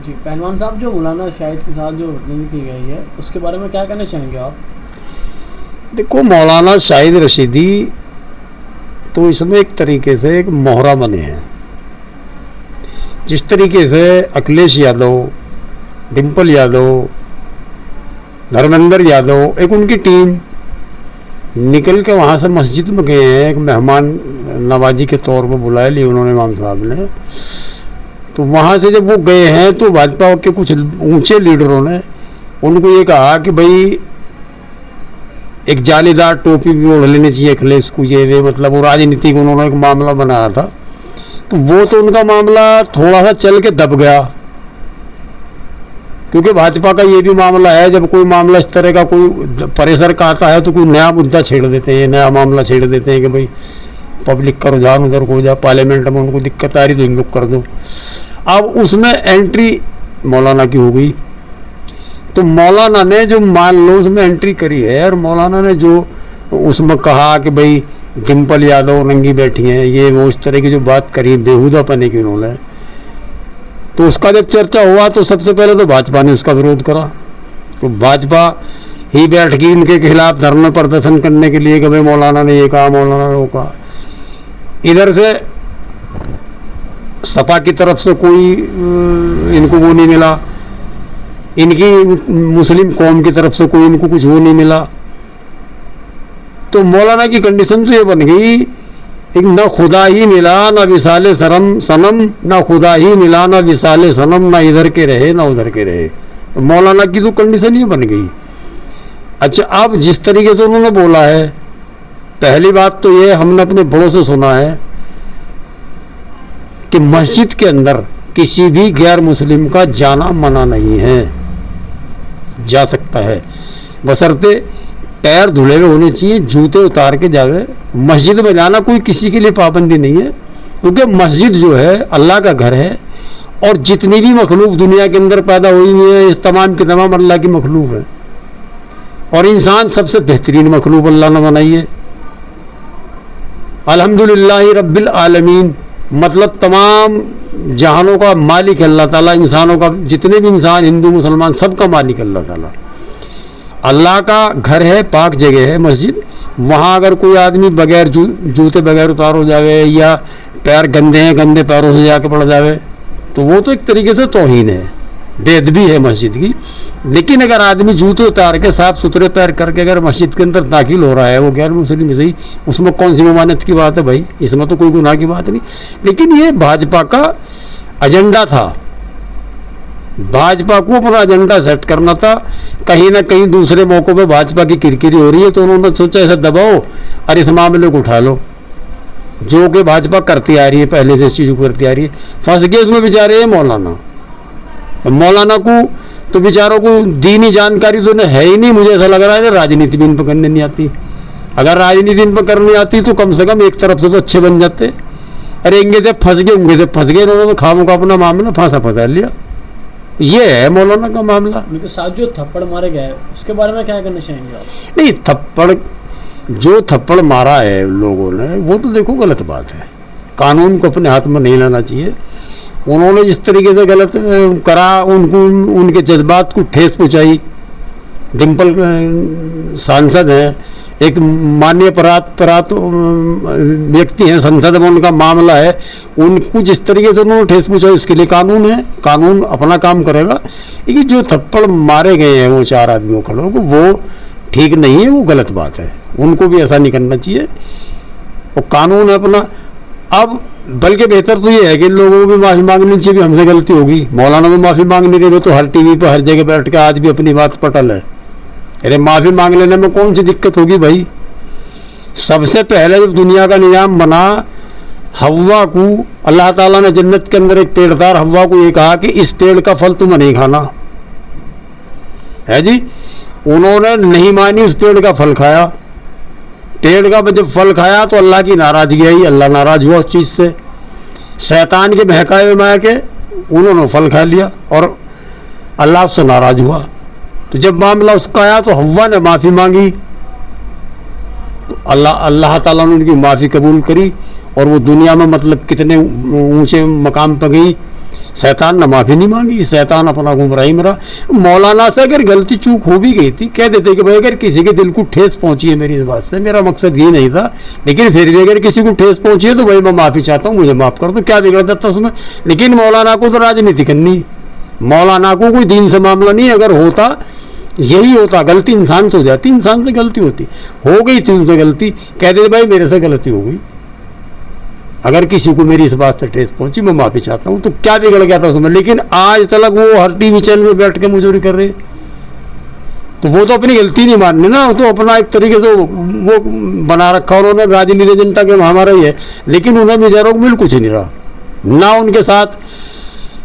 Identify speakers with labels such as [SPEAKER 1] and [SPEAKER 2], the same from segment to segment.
[SPEAKER 1] जी पहलवान साहब, जो मौलाना शाहिद के साथ जो घटना की गई है उसके बारे में क्या कहना चाहेंगे आप?
[SPEAKER 2] देखो, मौलाना शाहिद रशीदी तो इसमें एक तरीके से एक मोहरा बने हैं। जिस तरीके से अखिलेश यादव, डिम्पल यादव, धर्मेंद्र यादव, एक उनकी टीम निकल के वहाँ से मस्जिद में गए हैं, एक मेहमान नवाजी के तौर पर बुलाया लिए उन्होंने इमाम साहब ने। तो वहाँ से जब वो गए हैं तो भाजपा के कुछ ऊंचे लीडरों ने उनको ये कहा कि भाई एक जालीदार टोपी भी ओढ़ लेनी चाहिए अखिलेश को, ये वे मतलब वो राजनीतिक उन्होंने एक मामला बनाया था। तो वो तो उनका मामला थोड़ा सा चल के दब गया, क्योंकि भाजपा का ये भी मामला है, जब कोई मामला इस तरह का कोई परिसर का आता है तो कोई नया मुद्दा छेड़ देते हैं, नया मामला छेड़ देते हैं कि भाई पब्लिक का रुझान उधर हो जा, पार्लियामेंट में उनको दिक्कत आ रही तो इनको कर दो। अब उसमें एंट्री मौलाना की हो गई। तो मौलाना ने जो मान लो उसमें एंट्री करी है और मौलाना ने जो उसमें कहा कि भाई डिम्पल यादव नंगी बैठी हैं, ये वो इस तरह की जो बात करी बेहुदापने की उन्होंने, तो उसका जब चर्चा हुआ तो सबसे पहले तो भाजपा ने उसका विरोध करा। तो भाजपा ही बैठ गई उनके खिलाफ धरना प्रदर्शन करने के लिए कि भाई मौलाना ने ये कहा, मौलाना ने वो कहा। इधर से सपा की तरफ से कोई इनको वो नहीं मिला, इनकी मुस्लिम कौम की तरफ से कोई इनको कुछ वो नहीं मिला। तो मौलाना की कंडीशन तो ये बन गई, एक ना खुदा ही मिला ना विसाले सरम सनम, ना खुदा ही मिला ना विसाले सनम, ना इधर के रहे ना उधर के रहे। तो मौलाना की तो कंडीशन ही बन गई। अच्छा, अब जिस तरीके से उन्होंने बोला है, पहली बात तो ये हमने अपने बड़ों से सुना है कि मस्जिद के अंदर किसी भी गैर मुस्लिम का जाना मना नहीं है, जा सकता है, बशर्ते पैर धुले हुए होने चाहिए, जूते उतार के जावे। मस्जिद में जाना कोई किसी के लिए पाबंदी नहीं है, क्योंकि मस्जिद जो है अल्लाह का घर है और जितनी भी मखलूक दुनिया के अंदर पैदा हुई हुई है इस तमाम की तमाम अल्लाह की मखलूक है, और इंसान सबसे बेहतरीन मखलूक अल्लाह ने बनाई है। अल्हम्दुलिल्लाह रब्बिल आलमीन, मतलब तमाम जहानों का मालिक अल्लाह ताला, इंसानों का जितने भी इंसान हिंदू मुसलमान सबका मालिक अल्लाह ताला। अल्लाह का घर है, पाक जगह है मस्जिद। वहाँ अगर कोई आदमी बगैर जूते बगैर उतार हो जावे या पैर गंदे हैं गंदे पैरों से जाके पड़ जावे तो वो तो एक तरीके से तौहीन है, बेअदबी है मस्जिद की। लेकिन अगर आदमी जूते उतार के साफ सुथरे पैर करके अगर मस्जिद के अंदर दाखिल हो रहा है, वो गैर मुस्लिम सही, उसमें कौन सी ममानत की बात है भाई, इसमें तो कोई गुनाह की बात नहीं। लेकिन ये भाजपा का एजेंडा था, भाजपा को अपना एजेंडा सेट करना था। कहीं ना कहीं दूसरे मौकों पे भाजपा की किरकिरी हो रही है तो उन्होंने सोचा ऐसा दबाओ और इस मामले को उठा लो, जो कि भाजपा करती आ रही है, पहले से इस चीज़ को करती आ रही है। फंस गए उसमें बेचारे हैं मौलाना। मौलाना को तो बेचारों को दीनी जानकारी तो है ही नहीं, मुझे ऐसा लग रहा है राजनीति भी इन पर करने नहीं आती। अगर राजनीति इन पर करनी आती तो कम से कम एक तरफ से तो अच्छे बन जाते। अरे इंगे से फंस गए उंगे से फंस गए, इन्होंने तो खामों का अपना मामला फंसा लिया। ये है मौलाना का मामला।
[SPEAKER 1] उनके साथ जो थप्पड़ मारे गए उसके बारे में क्या कहना चाहेंगे आप?
[SPEAKER 2] नहीं, जो थप्पड़ मारा है लोगों ने वो तो देखो गलत बात है, कानून को अपने हाथ में नहीं लाना चाहिए। उन्होंने जिस तरीके से गलत करा, उनको उनके जज्बात को ठेस पहुँचाई। डिम्पल सांसद हैं, एक माननीय परात व्यक्ति हैं, संसद में उनका मामला है, उनको जिस तरीके से उन्होंने ठेस पहुँचाई उसके लिए कानून है, कानून अपना काम करेगा। लेकिन जो थप्पड़ मारे गए हैं वो 4 आदमियों खड़ों को, वो ठीक नहीं है, वो गलत बात है, उनको भी ऐसा नहीं करना चाहिए। वो कानून है अपना। अब बल्कि बेहतर तो ये है कि लोगों को भी माफ़ी मांगनी चाहिए, भी हमसे गलती होगी। मौलाना भी माफ़ी मांग नहीं रहे, तो हर टीवी पर हर जगह बैठ के आज भी अपनी बात पटल है। अरे माफ़ी मांग लेने में कौन सी दिक्कत होगी भाई? सबसे पहले जब दुनिया का निज़ाम बना, हव्वा को अल्लाह ताला ने जन्नत के अंदर एक पेड़ था, हव्वा को ये कहा कि इस पेड़ का फल तुम्हें नहीं खाना है जी। उन्होंने नहीं मानी, उस पेड़ का फल खाया। पेड़ का जब फल खाया तो अल्लाह की नाराजगी आई, अल्लाह नाराज हुआ उस चीज़ से। शैतान के बहकाए में आके उन्होंने फल खा लिया और अल्लाह उससे नाराज हुआ। तो जब मामला उसका आया तो हव्वा ने माफ़ी मांगी, तो अल्लाह ताला ने उनकी माफ़ी कबूल करी और वो दुनिया में मतलब कितने ऊंचे मकाम पर गई शैतान ने माफ़ी नहीं मांगी, शैतान अपना गुमराही में रहा। मौलाना से अगर गलती चूक हो भी गई थी, कह देते कि भाई अगर किसी के दिल को ठेस पहुंची है मेरी इस बात से, मेरा मकसद ये नहीं था, लेकिन फिर भी अगर किसी को ठेस पहुंची है तो भाई मैं माफ़ी चाहता हूँ, मुझे माफ़ कर दो, क्या बिगड़ जाता उसमें। लेकिन मौलाना को तो राजनीति करनी, मौलाना को कोई दीन से मामला नहीं। अगर होता यही होता, गलती इंसान से हो जाती, इंसान से गलती होती, हो गई थी उनसे गलती, कह देते भाई मेरे से गलती हो गई, अगर किसी को मेरी इस बात से ठेस पहुंची मैं माफ़ी चाहता हूँ, तो क्या बिगड़ गया था उसमें। लेकिन आज तक वो हर टीवी चैनल में बैठ के मुजोरी कर रहे, तो वो तो अपनी गलती नहीं माननी ना, वो तो अपना एक तरीके से वो बना रखा उन्होंने, राजनीति एजेंडा के हमारा ही है। लेकिन उन्हें बेचारों को मिल कुछ नहीं रहा, ना उनके साथ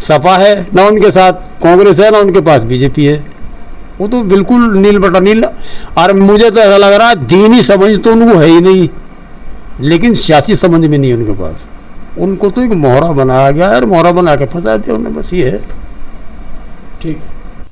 [SPEAKER 2] सपा है, ना उनके साथ कांग्रेस है, ना उनके पास बीजेपी है, वो तो बिल्कुल नील बटा नील। और मुझे तो ऐसा लग रहा है दीनी समझ तो उनको है ही नहीं, लेकिन सियासी समझ में नहीं उनके पास। उनको तो एक मोहरा बनाया गया है और मोहरा बना के फंसा दिया उन्हें, बस ये है।
[SPEAKER 1] ठीक है।